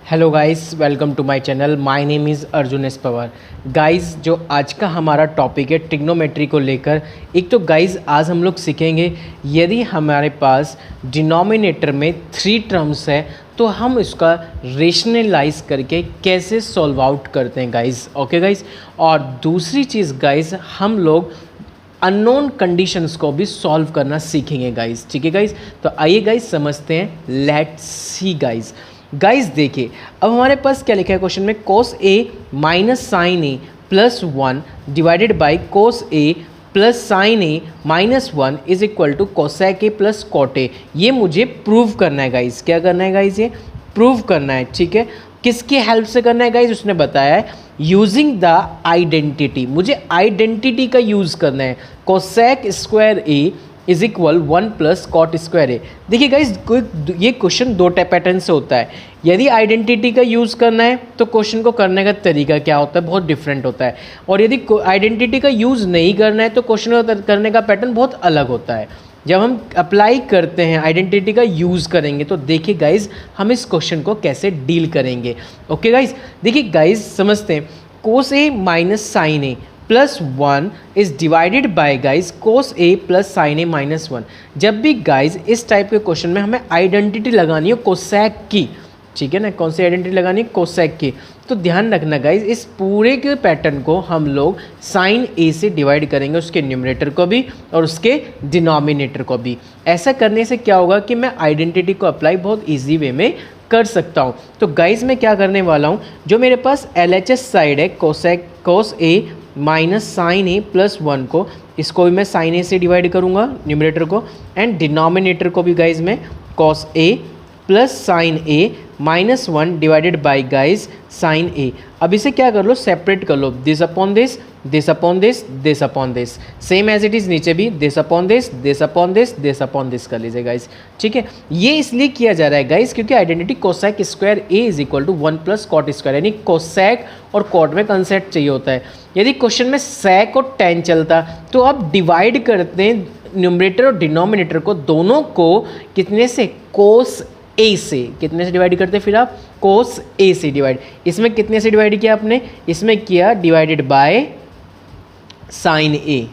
Hello guys, welcome to my channel. My name is Arjun S Pawar. Guys, जो आज का हमारा टॉपिक है ट्रिग्नोमेट्री को लेकर। एक तो गाइस आज हम लोग सीखेंगे यदि हमारे पास डिनोमिनेटर में 3 टर्म्स है तो हम इसका रेशनलाइज करके कैसे सॉल्व आउट करते हैं गाइस। ओके गाइस, और दूसरी चीज़ गाइस हम लोग अननोन कंडीशंस को भी सॉल्व करना सीखेंगे गाइस। ठीक है गाइस, तो आइए गाइस समझते हैं। Let's see guys. गाइस देखिए, अब हमारे पास क्या लिखा है क्वेश्चन में, cos a minus sine A plus 1 divided by cos a plus sine A minus 1 is equal to cosec A plus cot A. ये मुझे प्रूव करना है गाइस। क्या करना है गाइस? ये प्रूव करना है। ठीक है, किसकी हेल्प से करना है गाइस? उसने बताया है यूजिंग द आइडेंटिटी। मुझे आइडेंटिटी का यूज़ करना है। Cosec square A is equal 1 plus cot square a. देखिए गाइज, ये क्वेश्चन 2 पैटर्न से होता है। यदि आइडेंटिटी का यूज़ करना है तो क्वेश्चन को करने का तरीका क्या होता है, बहुत डिफरेंट होता है। और यदि आइडेंटिटी का यूज़ नहीं करना है तो क्वेश्चन को करने का पैटर्न बहुत अलग होता है। जब हम अप्लाई करते हैं, आइडेंटिटी का यूज़ करेंगे, तो देखिए गाइज हम इस क्वेश्चन को कैसे डील करेंगे। ओके गाइज, देखिए गाइज समझते हैं। Cos a minus sine A plus 1 is divided by guys cos a plus sine A minus 1। जब भी गाइज इस टाइप के क्वेश्चन में हमें आइडेंटिटी लगानी है कोसेक की, ठीक है ना, कौन सी आइडेंटिटी लगानी है? कोसेक की। तो ध्यान रखना गाइज, इस पूरे के पैटर्न को हम लोग साइन ए से डिवाइड करेंगे, उसके न्यूमरेटर को भी और उसके डिनोमिनेटर को भी। ऐसा करने से क्या होगा कि मैं आइडेंटिटी को अप्लाई बहुत ईजी वे में कर सकता हूँ। तो गाइज मैं क्या करने वाला हूँ, जो मेरे पास LHS साइड है cosec cos a minus sine A plus 1 को, इसको भी मैं साइन ए से डिवाइड करूँगा न्यूमरेटर को, एंड डिनोमिनेटर को भी गाइज मैं cos A plus sine A minus 1 divided by guys sine A. अब इसे क्या कर लो, सेपरेट कर लो। This upon this, this upon this, this upon this, same as it is नीचे भी this upon this, this upon this, this upon this कर लीजिए गाइज। ठीक है, ये इसलिए किया जा रहा है गाइज क्योंकि identity cosec square A is equal to 1 plus cot square, यानी कोसेक और कॉट में कंसेप्ट चाहिए होता है। यदि क्वेश्चन में सेक और टेन चलता तो आप डिवाइड करते हैं न्यूमरेटर और डिनोमिनेटर को, दोनों को कितने से? कोस ए से। कितने से डिवाइड करते हैं फिर आप? कोस ए से डिवाइड। इसमें कितने से डिवाइड किया आपने? इसमें किया डिवाइडेड बाय साइन ए।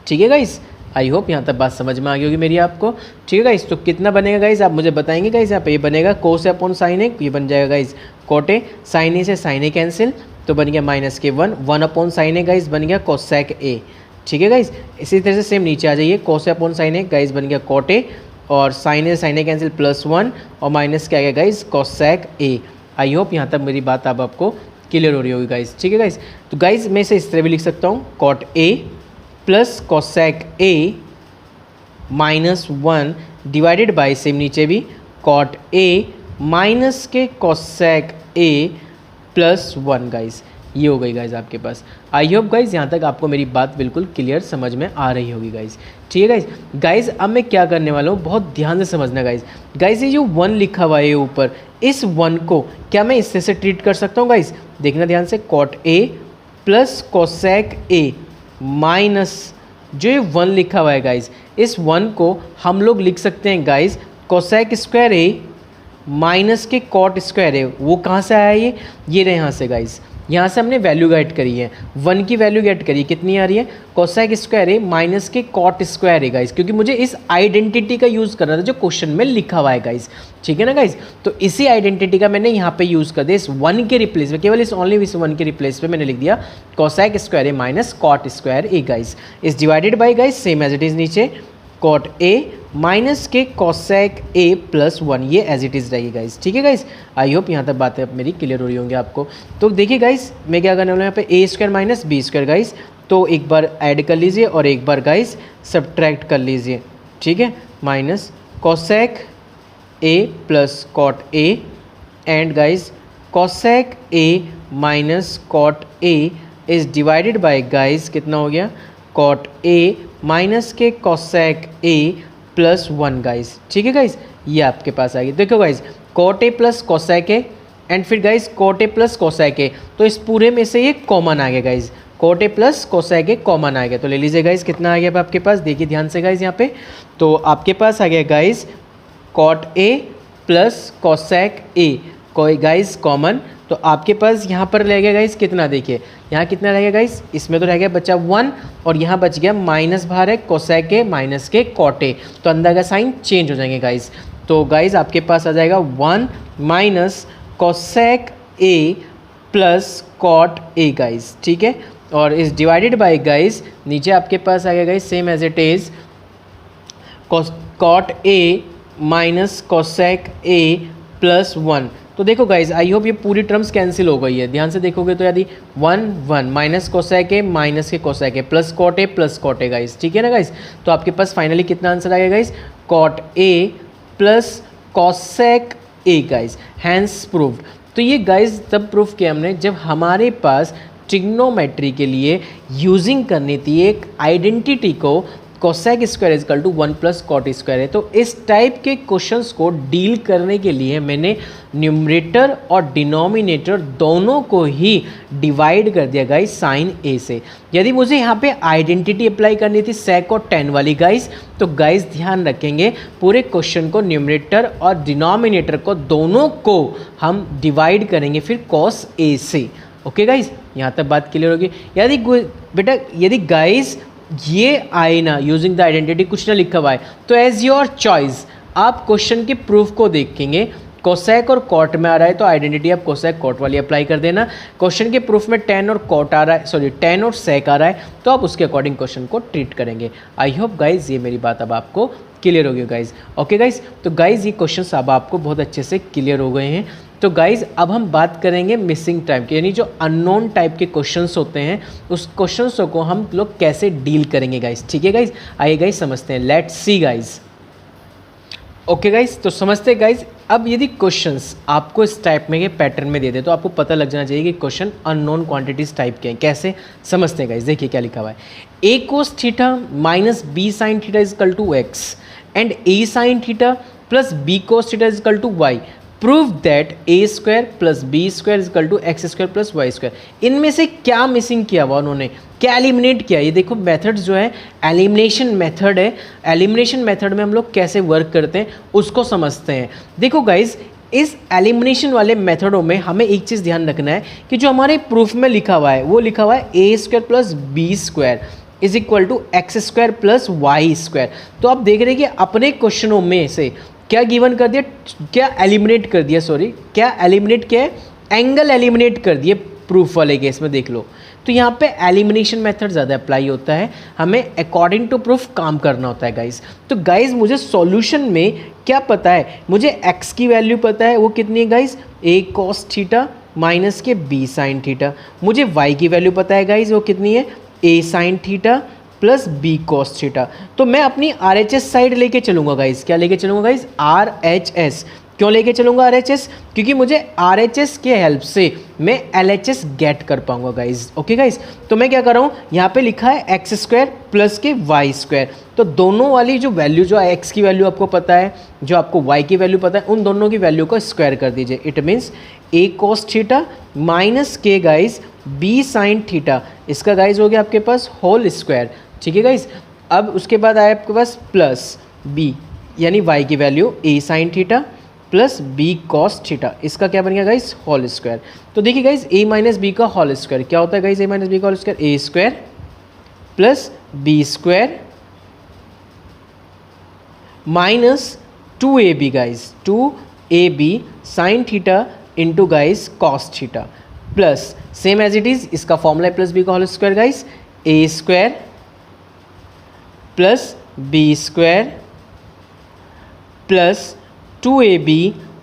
ठीक है गाइस, आई होप यहाँ तक बात समझ में आ गई होगी मेरी आपको। ठीक है गाइस, तो कितना बनेगा गाइस आप मुझे बताएंगे गाइस। यहाँ पे ये बनेगा कोस ए अपॉन साइन ए, ये बन जाएगा गाइस कॉट ए। साइन ए से साइन ए कैंसिल, तो बन गया माइनस के 1 अपॉन साइन ए गाइस बन गया कोसेक ए। ठीक है गाइस, इसी तरह से सेम नीचे आ जाइए, कोस ए अपॉन साइन ए गाइस बन गया कॉट ए, और साइन ए कैंसिल प्लस 1 और माइनस क्या गया guys cosec A. I hope यहाँ तक मेरी बात अब आपको क्लियर हो रही होगी गाइस। ठीक है गाइस, तो गाइस मैं इसे इस तरह भी लिख सकता हूँ, cot A plus cosec A minus 1 divided by same नीचे भी कॉट ए माइनस के कोसेक ए प्लस 1 गाइस। ये हो गई गाइज आपके पास। आई होप गाइज यहाँ तक आपको मेरी बात बिल्कुल क्लियर समझ में आ रही होगी गाइज। ठीक है गाइज। गाइज अब मैं क्या करने वाला हूँ, बहुत ध्यान से समझना गाइज। गाइज ये जो 1 लिखा हुआ है ऊपर, इस 1 को क्या मैं इससे से ट्रीट कर सकता हूँ गाइज? देखना ध्यान से, cot A plus cosec A minus जो ये 1 लिखा हुआ है गाइज, इस 1 को हम लोग लिख सकते हैं guys cosec square A minus के कॉट स्क्वायर ए। वो कहाँ से आया ये रहे यहाँ से गाइज। यहाँ से हमने वैल्यू गेट करी है, 1 की वैल्यू गेट करी, कितनी आ रही है? कोसेक स्क्वायर ए माइनस के कॉट स्क्वायर ए गाइस, क्योंकि मुझे इस आइडेंटिटी का यूज़ करना था जो क्वेश्चन में लिखा हुआ है गाइस। ठीक है ना गाइस, तो इसी आइडेंटिटी का मैंने यहाँ पे यूज़ कर दिया इस 1 के रिप्लेस में, केवल इस ओनली इस 1 के रिप्लेस में मैंने लिख दिया cosec square A minus cot square A guys इस divided by guys same as it is नीचे कॉट ए माइनस के कोसेक ए प्लस 1, ये एज इट इज़ रहेगी गाइस। ठीक है गाइस, आई होप यहाँ तक बातें अब मेरी क्लियर हो रही होंगी आपको। तो देखिए गाइस मैं क्या करने वाला हूँ यहाँ पे, A square minus B square guys, तो एक बार ऐड कर लीजिए और एक बार गाइस सब्ट्रैक्ट कर लीजिए। ठीक है, minus cosec A plus cot A and guys cosec A minus cot A is divided by guys कितना हो गया? कॉट ए माइनस के कोसेक ए प्लस 1 गाइस। ठीक है गाइस, ये आपके पास आ गई। देखो guys, cot A plus cosec A and फिर guys cot A plus cosec A, तो इस पूरे में से ये कॉमन आ गया guys, cot A plus cosec A common आ गया। तो ले लीजिए गाइस, कितना आ गया अब आपके पास? देखिए ध्यान से गाइस यहाँ पे, तो आपके पास आ गया guys cot A plus cosec A. कोई गाइस कॉमन, तो आपके पास यहाँ पर रह गया गाइस कितना, देखिए यहाँ कितना रह गया गाइस, इसमें तो रह गया बचा 1 और यहाँ बच गया माइनस बाहर है कोसेक ए माइनस के कॉट ए, तो अंदर का साइन चेंज हो जाएंगे गाइस। तो गाइस आपके पास आ जाएगा 1 minus cosec A plus cot A guys, ठीक है। और इस डिवाइडेड बाय गाइस नीचे आपके पास आ गया guys same as it is cot A minus cosec A plus 1। तो देखो गाइज आई होप ये पूरी टर्म्स कैंसिल हो गई है, ध्यान से देखोगे तो यदि 1 1 माइनस कोसेक ए माइनस के cosec A plus cot A guys, ठीक है ना गाइज। तो आपके पास फाइनली कितना आंसर आएगा guys, cot A plus cosec A guys, hence proved. तो ये गाइज तब प्रूफ किया हमने जब हमारे पास ट्रिग्नोमेट्री के लिए यूजिंग करनी थी एक आइडेंटिटी को cosec square is equal to 1 plus cot square है। तो इस टाइप के क्वेश्चंस को डील करने के लिए मैंने न्यूमरेटर और डिनोमिनेटर दोनों को ही डिवाइड कर दिया गाइस साइन ए से। यदि मुझे यहाँ पे आइडेंटिटी अप्लाई करनी थी सेक और टेन वाली गाइस, तो गाइस ध्यान रखेंगे पूरे क्वेश्चन को न्यूमरेटर और डिनोमिनेटर को दोनों को हम डिवाइड करेंगे फिर कॉस ए से। ओके गाइस, यहाँ तक बात क्लियर होगी। यदि गाइस ये आए ना यूजिंग द आइडेंटिटी कुछ ना लिखा हुआ है, तो एज योर चॉइस आप क्वेश्चन के प्रूफ को देखेंगे। कोसेक और कॉट में आ रहा है तो आइडेंटिटी आप कोसेक कॉट वाली अप्लाई कर देना। क्वेश्चन के प्रूफ में टेन और कॉट आ रहा है, सॉरी टेन और सेक आ रहा है, तो आप उसके अकॉर्डिंग क्वेश्चन को ट्रीट करेंगे। आई होप गाइज ये मेरी बात अब आपको क्लियर हो गई गाइज। ओके गाइज, तो गाइज ये क्वेश्चन अब आपको बहुत अच्छे से क्लियर हो गए हैं। तो गाइज अब हम बात करेंगे मिसिंग टाइम की, यानी जो अननोन टाइप के क्वेश्चंस होते हैं उस क्वेश्चंस को हम लोग कैसे डील करेंगे गाइज, ठीक है गाइज। आइए गाइज समझते हैं, let's see guys. Okay guys, तो समझते हैं गाइज। अब यदि क्वेश्चंस आपको इस टाइप में के पैटर्न में दे दे तो आपको पता लग जाना चाहिए कि क्वेश्चन अननोन क्वांटिटीज टाइप के हैं। कैसे समझते हैं गाइज, देखिए क्या लिखा हुआ है, A cos theta minus B sine theta is equal to X and A sine theta plus B cos theta is equal to Y. Prove that A square plus B square is equal to X square plus Y square. इनमें से क्या missing किया हुआ उन्होंने, क्या eliminate किया। ये देखो मेथड जो है एलिमिनेशन मेथड है। एलिमिनेशन मेथड में हम लोग कैसे वर्क करते हैं उसको समझते हैं। देखो गाइज इस एलिमिनेशन वाले मेथडों में हमें एक चीज़ ध्यान रखना है कि जो हमारे प्रूफ में लिखा हुआ है वो लिखा हुआ है A square plus B square is equal to X square plus Y square. तो आप देख रहे हैं कि अपने क्वेश्चनों में से क्या गिवन कर दिया, क्या एलिमिनेट कर दिया, क्या एलिमिनेट किया है, एंगल एलिमिनेट कर दिए प्रूफ वाले केस में। देख लो तो यहाँ पे एलिमिनेशन मेथड ज़्यादा अप्लाई होता है, हमें अकॉर्डिंग टू प्रूफ काम करना होता है गाइज। तो गाइज मुझे सॉल्यूशन में क्या पता है, मुझे x की वैल्यू पता है वो कितनी है guys, a cos theta minus के b साइन थीटा। मुझे y की वैल्यू पता है गाइज वो कितनी है, a sine theta plus B cos theta. तो मैं अपनी आर एच एस साइड लेके चलूँगा गाइज, क्या लेके चलूँगा गाइज, आर एच एस। क्यों लेके चलूँगा आर एच एस, क्योंकि मुझे आर एच एस के हेल्प से मैं एल एच एस गेट कर पाऊँगा गाइज। ओके गाइज, तो मैं क्या कर रहा हूँ, यहाँ पे लिखा है एक्स स्क्वायर प्लस के वाई स्क्वायर। तो दोनों वाली जो वैल्यू, जो एक्स की वैल्यू आपको पता है, जो आपको वाई की वैल्यू पता है, उन दोनों की वैल्यू को स्क्वायर कर दीजिए। It means A cos theta minus के गाइज बी साइन थीटा, इसका गाइज हो गया आपके पास होल स्क्वायर। ठीक है गाइज, अब उसके बाद आया आपके पास प्लस बी यानी वाई की value A sine theta plus B cos theta, इसका क्या बन गया गाइज, होल स्क्वायर। तो देखिए गाइज ए माइनस बी का होल स्क्वायर क्या होता है गाइज, ए माइनस बी का whole square A square plus B square minus 2ab guys, 2ab sine theta into guys cos theta plus same as it is इसका formula plus B का whole square guys, A square plus B square plus 2ab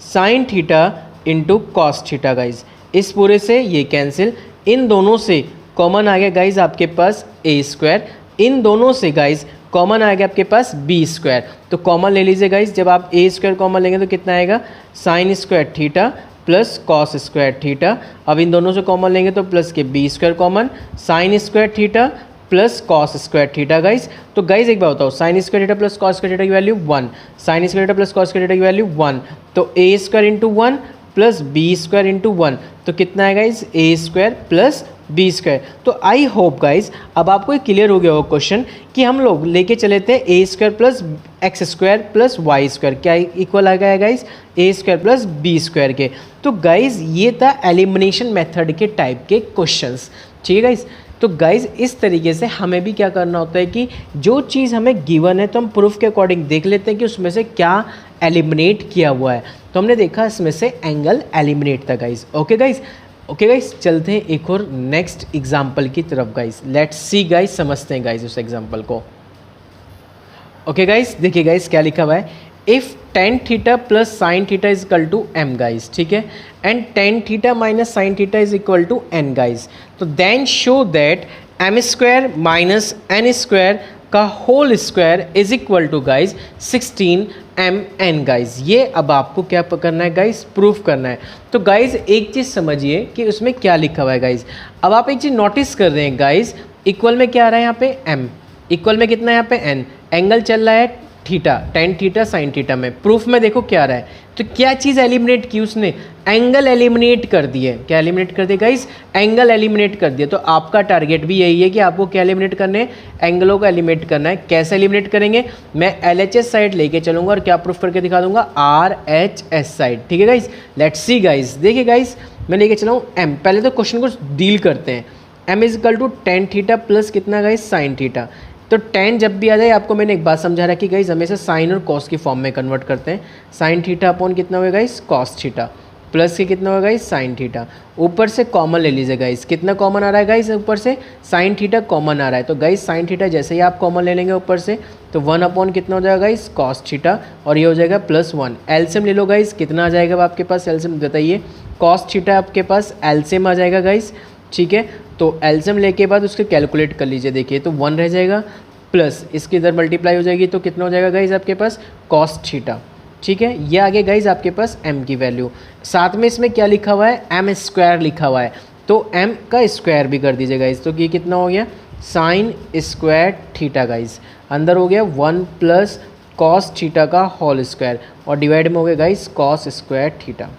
sine theta into cos theta guys. इस पूरे से ये cancel, इन दोनों से common आ गया गाइज आपके पास ए स्क्वायर, इन दोनों से गाइज कॉमन आ गया आपके पास बी स्क्वायर। तो कॉमन ले लीजिए गाइज, जब आप ए स्क्वायर कॉमन लेंगे तो कितना आएगा, sine square theta plus cos square theta. अब इन दोनों से कॉमन लेंगे तो प्लस के B square common, sine square theta plus cos square theta guys. तो गाइज एक बात बताओ, sine square theta plus cos square theta की value 1, sine square theta plus cos square theta की वैल्यू 1, तो A square into 1 plus B square into 1, तो कितना है guys, A square plus B square. तो आई होप गाइज अब आपको ये क्लियर हो गया हो क्वेश्चन कि हम लोग लेके चले थे A square plus X square plus Y square, क्या इक्वल आ गया है guys, A square plus B square के। तो गाइज ये था एलिमिनेशन मेथड के टाइप के क्वेश्चंस, ठीक है गाइज। तो गाइज इस तरीके से हमें भी क्या करना होता है कि जो चीज़ हमें गिवन है तो हम प्रूफ के अकॉर्डिंग देख लेते हैं कि उसमें से क्या एलिमिनेट किया हुआ है। तो हमने देखा इसमें से एंगल एलिमिनेट था guys. Okay guys, okay guys, चलते हैं एक और नेक्स्ट एग्जाम्पल की तरफ गाइज। लेट्स सी गाइज, समझते हैं गाइज उस एग्जाम्पल को। ओके गाइज, देखिए गाइज क्या लिखा हुआ है, if tan theta plus sine theta is equal to m guys, ठीक है, and tan theta minus sine theta is equal to n guys, तो then show that m square minus n square का whole square is equal to guys 16mn guys. ये अब आपको क्या करना है गाइज, प्रूफ करना है। तो गाइज एक चीज़ समझिए कि उसमें क्या लिखा हुआ है गाइज। अब आप एक चीज़ नोटिस कर रहे हैं गाइज, इक्वल में क्या आ रहा है यहाँ पे m, इक्वल में कितना है यहाँ पे n, एंगल चल रहा है theta, tan theta sine theta में। प्रूफ में देखो क्या आ रहा है, तो क्या चीज़ एलिमिनेट की उसने, एंगल एलिमिनेट कर दिए। क्या एलिमिनेट कर दिए गाइस, एंगल एलिमिनेट कर दिए। तो आपका टारगेट भी यही है कि आपको क्या एलिमिनेट करने हैं, एंगलों को एलिमिनेट करना है। कैसे एलिमिनेट करेंगे, मैं LHS साइड लेके चलूंगा और क्या प्रूफ करके दिखा दूंगा, RHS साइड, ठीक है गाइस। लेट्स सी गाइस, देखिए गाइस मैं लेके चला हूँ m, पहले तो क्वेश्चन को डील करते हैं। m is equal to tan theta plus कितना गाइस, साइन थीटा। तो tan जब भी आ जाए, आपको मैंने एक बात समझा रहा कि गाइस हमेशा साइन और कॉस की फॉर्म में कन्वर्ट करते हैं। साइन थीटा अपॉन कितना होगा गाइस, कॉस थीटा, प्लस के कितना होगा गाइस, साइन थीटा। ऊपर से कॉमन ले लीजिए गाइस, कितना कॉमन आ रहा है गाइस, ऊपर से साइन थीटा कॉमन आ रहा है। तो गाइस साइन थीटा जैसे ही आप कॉमन ले लेंगे ऊपर से, तो 1 अपॉन कितना हो जाएगा गाइस, कॉस थीटा, और ये हो जाएगा +1। एलसीएम ले लो गाइस, कितना आ जाएगा आपके पास, एलसीएम बताइए। कॉस थीटा आपके पास एलसीएम आ जाएगा गाइस, ठीक है। तो एलसीएम लेके बाद उसके कैलकुलेट कर लीजिए, देखिए तो 1 रह जाएगा, प्लस इसकी इधर मल्टीप्लाई हो जाएगी, तो कितना हो जाएगा गाइज आपके पास, कॉस थीटा, ठीक है। ये आगे गाइज आपके पास m की वैल्यू, साथ में इसमें क्या लिखा हुआ है, m स्क्वायर लिखा हुआ है, तो m का स्क्वायर भी कर दीजिए गाइज। तो ये कितना हो गया, साइन स्क्वायर थीटा गाइज, अंदर हो गया 1 प्लस कॉस थीटा का होल स्क्वायर, और डिवाइड में हो गया guys cos square theta.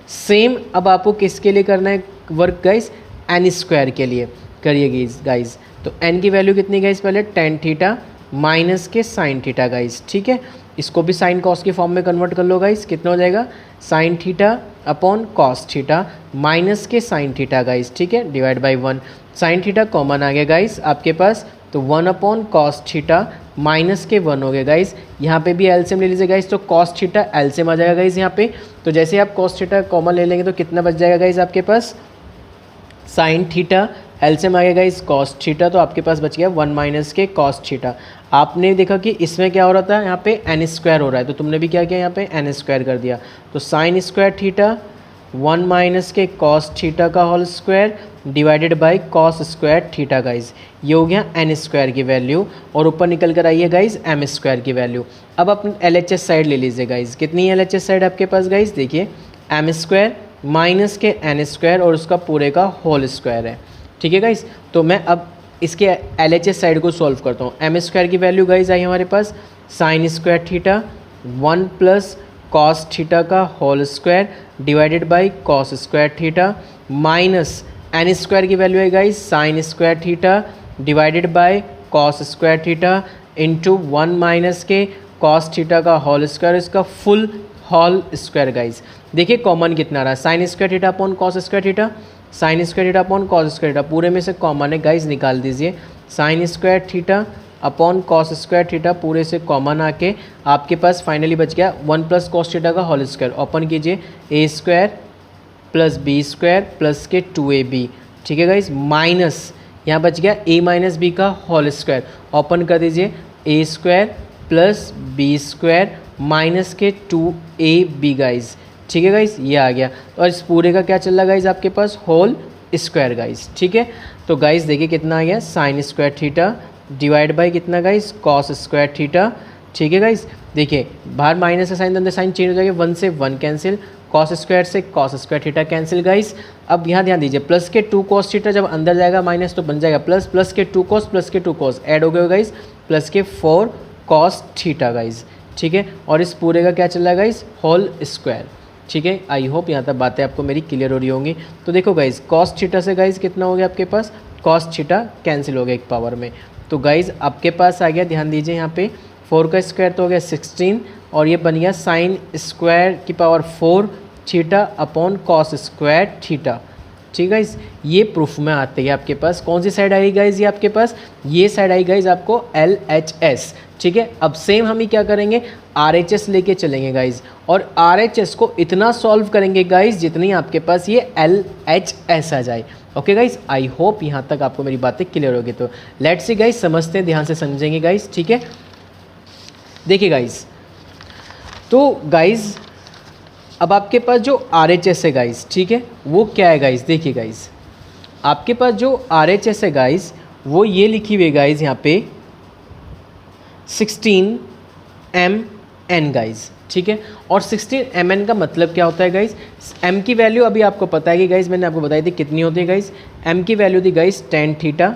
Same अब आपको किसके लिए करना है वर्क गाइज, n स्क्वायर के लिए करिए गाइज। तो n की वैल्यू कितनी गाइस, पहले tan थीटा माइनस के साइन थीटा गाइस, ठीक है। इसको भी साइन कॉस के फॉर्म में कन्वर्ट कर लो गाइस, कितना हो जाएगा, sine theta upon cos theta minus के साइन थीटा गाइस, ठीक है, divide by 1। Sine theta common आ गया गाइस आपके पास, तो 1 अपॉन कॉस थीटा माइनस के 1 हो गया गाइस। यहाँ पे भी एलसीएम ले लीजिए गाइस, तो कॉस थीटा एलसीएम आ जाएगा गाइस यहाँ पे। तो जैसे आप कॉस थीटा कॉमन ले लेंगे तो कितना बच जाएगा गाइस आपके पास, साइन थीटा एलसीएम आ गया गाइस कॉस थीटा, तो आपके पास बच गया 1 माइनस के कॉस थीटा। आपने देखा कि इसमें क्या हो रहा था, यहाँ पे n स्क्वायर हो रहा है, तो तुमने भी क्या किया, यहाँ पे n स्क्वायर कर दिया। तो साइन स्क्वायर थीटा 1 माइनस के कॉस थीटा का whole square divided by cos square theta guys, ये हो गया n स्क्वायर की वैल्यू, और ऊपर निकल कर आई है गाइज m स्क्वायर की वैल्यू। अब आप LHS साइड ले लीजिए गाइज, कितनी है LHS साइड आपके पास गाइज, देखिए m स्क्वायर माइनस के n स्क्वायर और उसका पूरे का होल स्क्वायर है, ठीक है गाइस। तो मैं अब इसके LHS साइड को सॉल्व करता हूँ। m स्क्वायर की वैल्यू गाइस आई हमारे पास sine square theta 1 plus cos theta का whole square divided by cos square theta minus n square की वैल्यू है guys sine square theta divided by cos square theta into 1 minus के cos theta का whole square, इसका full whole square guys. देखिए common कितना आ रहा है, sine square theta upon cos square theta, sine square theta upon cos square theta, पूरे में से कॉमन है गाइज, निकाल दीजिए। Sign square theta upon cos square theta पूरे से कॉमन आके आपके पास फाइनली बच गया 1 प्लस कॉस थीटा का होल स्क्वायर, ओपन कीजिए a square plus B square plus के 2ab, ठीक है गाइज, माइनस यहाँ बच गया a माइनस बी का होल स्क्वायर, ओपन कर दीजिए a square plus B square minus के 2ab गाइज, ठीक है गाइस, ये आ गया। और इस पूरे का क्या चल रहा है गाइस आपके पास, होल स्क्वायर गाइस, ठीक है। तो गाइस देखिए कितना आ गया, sign square theta divide by कितना गाइस, कॉस स्क्वायर थीटा, ठीक है गाइस। देखिए बाहर माइनस का साइन, अंदर साइन चेंज हो जाएगा, 1 से 1 कैंसिल, कॉस स्क्वायर से cos square theta cancel guys. अब यहाँ ध्यान दीजिए, प्लस के 2 कॉस थीटा जब अंदर जाएगा माइनस तो बन जाएगा प्लस, प्लस के 2 कॉस प्लस के 2 कॉस ऐड हो गए गाइस, प्लस के 4 कॉस थीटा गाइस, ठीक है। और इस पूरे का क्या चल रहा है गाइस, होल स्क्वायर, ठीक है। आई होप यहाँ तक बातें आपको मेरी क्लियर हो रही होंगी। तो देखो गाइज कॉस थीटा से गाइज कितना हो गया आपके पास, कॉस थीटा कैंसिल हो गया एक पावर में, तो गाइज आपके पास आ गया, ध्यान दीजिए यहाँ पे 4 का स्क्वायर तो हो गया 16, और ये बन गया साइन स्क्वायर की power 4 theta upon cos square theta. ठीक है गाइज, ये प्रूफ में आते हैं आपके पास। कौन सी साइड आई गाइज, ये आपके पास ये साइड आई गाइज आपको LHS। ठीक है, अब सेम हम ही क्या करेंगे, RHS लेके चलेंगे गाइज, और RHS को इतना सॉल्व करेंगे गाइज जितनी आपके पास ये LHS आ जाए। ओके गाइज, आई होप यहाँ तक आपको मेरी बातें क्लियर होगी। तो लेट्स सी गाइज, समझते हैं, ध्यान से समझेंगे गाइज। ठीक है, देखिए गाइज, तो गाइज अब आपके पास जो RHS है गाइज, ठीक है, वो क्या है गाइज, देखिए गाइज, आपके पास जो RHS है गाइज वो ये लिखी हुई है गाइज यहाँ पे 16 mn गाइज। ठीक है, और 16 mn का मतलब क्या होता है गाइज, m की वैल्यू अभी आपको पता है कि गाइज मैंने आपको बताई थी कितनी होती है गाइज, m की वैल्यू थी गाइज tan थीटा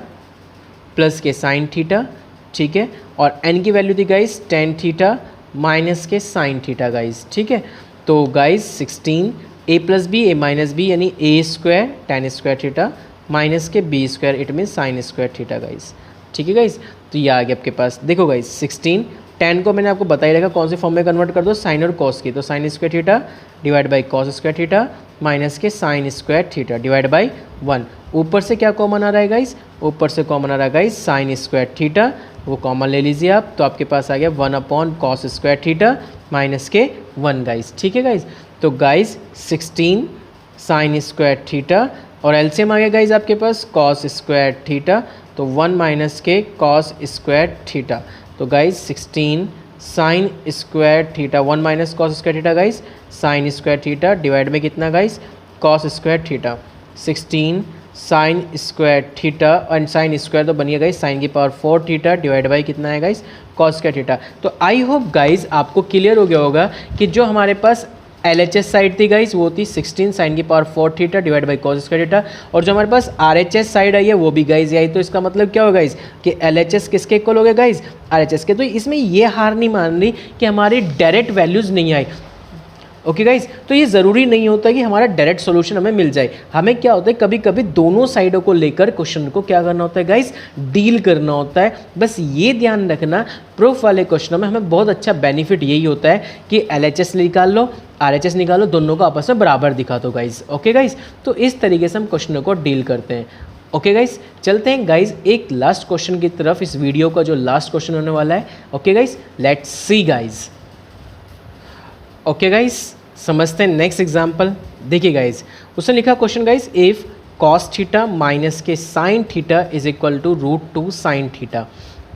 प्लस के साइन थीटा। ठीक है, और n की वैल्यू थी गाइज tan थीटा माइनस के साइन थीटा गाइज। ठीक है, तो guys 16 a plus b a minus b यानी a square tan square theta minus के b square it mean sine square theta guys. ठीक है गाइज, तो ये आ गया आपके पास। देखो गाइज 16 tan को मैंने आपको बताई रहेगा कौन से फॉर्म में कन्वर्ट कर दो, साइन और कॉस की, तो sine square theta divide by cos square theta minus के sine square theta divide by 1। ऊपर से क्या कॉमन आ रहा है गाइज, ऊपर से कॉमन आ रहा है गाइज साइन स्क्वायर थीटा, वो कॉमन ले लीजिए आप, तो आपके पास आ गया 1 upon cos square theta minus के 1 गाइज। ठीक है गाइज, तो गाइज 16 साइन स्क्वायर थीटा और एलसीएम आ गया गाइज आपके पास कॉस स्क्वायर थीटा, तो 1 माइनस के कॉस स्क्वायर थीटा, तो guys 16 sign square theta 1 minus cos square theta guys sign square theta divide में कितना guys cos square theta, 16 sign square theta and sine square तो बनिए guys sign की power 4 theta divide by कितना है guys cos square theta. तो I hope guys आपको clear हो गया होगा कि जो हमारे पास LHS साइड थी गाइज वो थी 16 साइन की power 4 theta divide by cos square theta, और जो हमारे पास RHS साइड आई है वो भी गाइज आई। तो इसका मतलब क्या होगा गाइज कि LHS किसके इक्वल हो गया गाइज RHS के। तो इसमें ये हार नहीं मान रही कि हमारी डायरेक्ट वैल्यूज़ नहीं आई। ओके गाइज, तो ये ज़रूरी नहीं होता कि हमारा डायरेक्ट सॉल्यूशन हमें मिल जाए। हमें क्या होता है कभी कभी दोनों साइडों को लेकर क्वेश्चन को क्या करना होता है गाइज, डील करना होता है। बस ये ध्यान रखना, प्रूफ वाले क्वेश्चनों में हमें बहुत अच्छा बेनिफिट यही होता है कि LHS निकाल लो RHS निकालो, दोनों को आपस में बराबर दिखा दो गाइज। ओके गाइज, तो इस तरीके से हम क्वेश्चनों को डील करते हैं। ओके गाइज, चलते हैं गाइज एक लास्ट क्वेश्चन की तरफ। इस वीडियो का जो लास्ट क्वेश्चन होने वाला है। Okay guys, let's see guys. Okay guys, समझते हैं नेक्स्ट एग्जाम्पल। देखिए गाइज, उसने लिखा question guys, if cos theta minus के sine theta is equal to √2 sine theta,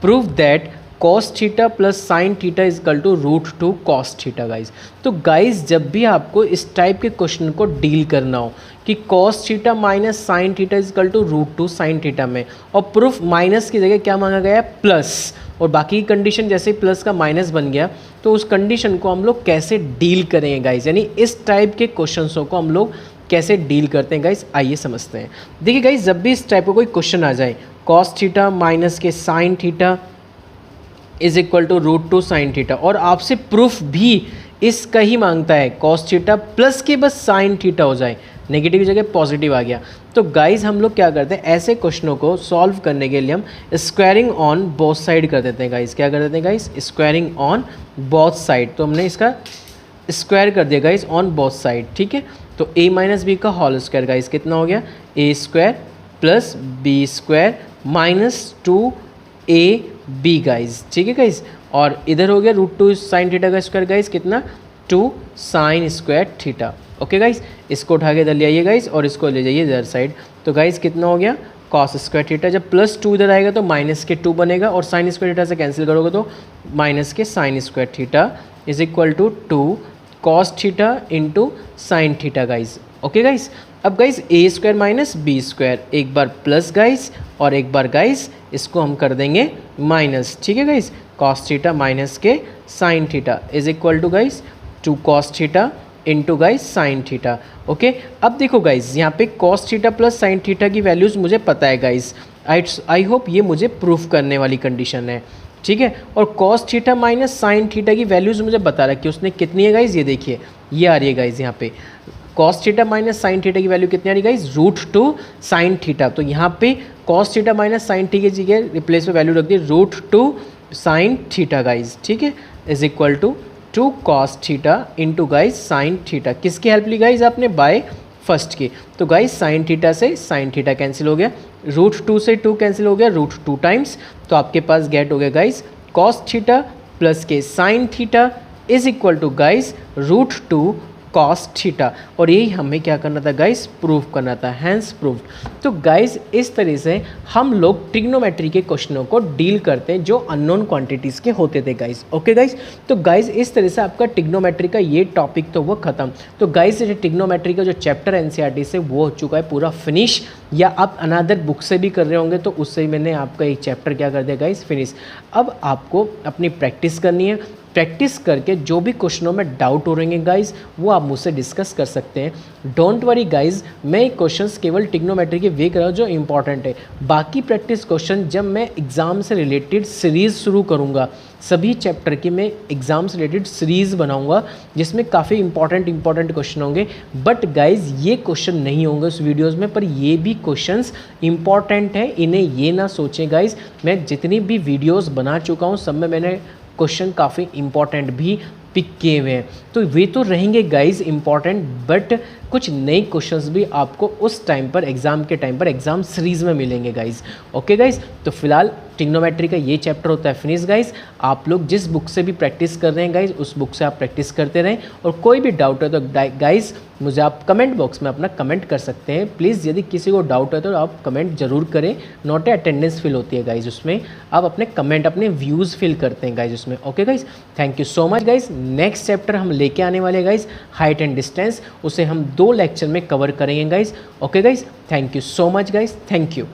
prove that cos theta plus sine theta is equal to √2 cos theta guys. तो guys जब भी आपको इस टाइप के क्वेश्चन को डील करना हो कि cos theta minus sine theta is equal to √2 sine theta में, और प्रूफ माइनस की जगह क्या मांगा गया है प्लस, और बाकी की कंडीशन जैसे प्लस का माइनस बन गया, तो उस कंडीशन को हम लोग कैसे डील करेंगे गाइज, यानी इस टाइप के क्वेश्चंसों को हम लोग कैसे डील करते हैं गाइज, आइए समझते हैं। देखिए गाइज, जब भी इस टाइप का कोई क्वेश्चन आ जाए, कॉस थीटा माइनस के sine theta is equal to √2 sine theta, और आपसे प्रूफ भी इसका ही मांगता है, कॉस थीटा प्लस के बस साइन थीटा हो जाए, नेगेटिव की जगह पॉजिटिव आ गया, तो गाइज हम लोग क्या करते हैं, ऐसे क्वेश्चनों को सॉल्व करने के लिए हम स्क्वायरिंग ऑन बोथ साइड कर देते हैं गाइज। क्या कर देते हैं guys, squaring on both side. तो हमने इसका स्क्वायर कर दिया गाइज ऑन बोथ साइड। ठीक है, तो a माइनस बी का होल स्क्वायर गाइज कितना हो गया, a square plus B square minus 2ab guys. ठीक है गाइज, और इधर हो गया √2 साइन थीटा का स्क्वायर गाइज कितना 2 sine square theta. Okay guys, इसको उठा के इधर ले आइए गाइज और इसको ले जाइए इधर साइड, तो गाइज कितना हो गया कॉस स्क्वायर थीटा। जब +2 इधर आएगा तो माइनस के 2 बनेगा, और साइन स्क्वायर थीटा से कैंसिल करोगे तो माइनस के sine square theta is equal to 2 cos theta into sine theta guys. Okay guys, अब guys a square minus B square, एक बार प्लस गाइज और एक बार गाइज इसको हम कर देंगे माइनस। ठीक है गाइज, कॉस थीटा माइनस के sine theta is equal to guys 2 cos theta into guys sine theta. Okay, अब देखो गाइज यहाँ पे cos theta plus sine theta की वैल्यूज़ मुझे पता है गाइज, आई होप ये मुझे प्रूफ करने वाली कंडीशन है। ठीक है, और cos theta minus sine theta की वैल्यूज़ मुझे बता रखी है उसने कितनी है गाइज, ये देखिए ये आ रही है गाइज यहाँ पे cos theta minus sine theta की वैल्यू कितनी आ रही है गाइज √2 साइन थीटा। तो यहाँ पे cos theta minus sine theta की जगह रिप्लेस में वैल्यू रख दी √2 साइन थीटा गाइज। ठीक है, is equal to 2 cos theta into guys sine theta. किसकी हेल्प ली गाइज आपने? बाय फर्स्ट की। तो गाइज साइन थीटा से साइन थीटा कैंसिल हो गया, √2 से 2 कैंसिल हो गया, √2 टाइम्स। तो आपके पास गेट हो गया गाइज cos थीटा प्लस के sine theta is equal to guys √2 cos theta. और यही हमें क्या करना था गाइज? प्रूव करना था, हैंस प्रूव्ड। तो गाइज इस तरह से हम लोग ट्रिग्नोमेट्री के क्वेश्चनों को डील करते हैं जो अननोन क्वांटिटीज़ के होते थे गाइज। ओके गाइज, तो गाइज इस तरह से आपका ट्रिग्नोमेट्री का ये टॉपिक तो वो खत्म। तो गाइज ये ट्रिग्नोमेट्री का जो चैप्टर एनसीईआरटी से वो हो चुका है पूरा फिनिश, या आप अनदर बुक से भी कर रहे होंगे तो उससे मैंने आपका एक चैप्टर क्या कर दिया गाइज? फिनिश। अब आपको अपनी प्रैक्टिस करनी है, प्रैक्टिस करके जो भी क्वेश्चनों में डाउट हो रहेंगे गाइज वो आप मुझसे डिस्कस कर सकते हैं। डोंट वरी गाइज, मैं क्वेश्चंस केवल ट्रिग्नोमेट्री के वे कर रहा हूँ जो इंपॉर्टेंट है। बाकी प्रैक्टिस क्वेश्चन जब मैं एग्ज़ाम से रिलेटेड सीरीज़ शुरू करूँगा, सभी चैप्टर की मैं एग्ज़ाम से रिलेटेड सीरीज़ बनाऊंगा जिसमें काफ़ी इंपॉर्टेंट क्वेश्चन होंगे। बट गाइज ये क्वेश्चन नहीं होंगे उस वीडियोज़ में, पर ये भी क्वेश्चंस इंपॉर्टेंट हैं, इन्हें ये ना सोचें गाइज। मैं जितनी भी वीडियोज़ बना चुका हूँ सब में मैंने क्वेश्चन काफ़ी इंपॉर्टेंट भी पिक किए हुए हैं, तो वे तो रहेंगे गाइज इंपॉर्टेंट, बट कुछ नए क्वेश्चंस भी आपको उस टाइम पर एग्ज़ाम के टाइम पर एग्ज़ाम सीरीज़ में मिलेंगे गाइज। ओके गाइज, तो फिलहाल ट्रिग्नोमेट्री का ये चैप्टर होता है फिनिश गाइज। आप लोग जिस बुक से भी प्रैक्टिस कर रहे हैं गाइज उस बुक से आप प्रैक्टिस करते रहें, और कोई भी डाउट है तो गाइज मुझे आप कमेंट बॉक्स में अपना कमेंट कर सकते हैं। प्लीज़ यदि किसी को डाउट है तो आप कमेंट जरूर करें, नॉट ए अटेंडेंस फिल होती है गाइज, उसमें आप अपने कमेंट अपने व्यूज़ फिल करते हैं गाइज उसमें। Okay guys, thank you so much guys. Next chapter हम लेके आने वाले गाइज हाइट एंड डिस्टेंस, उसे हम 2 लेक्चर में कवर करेंगे guys. Okay guys, thank you so much guys, thank you.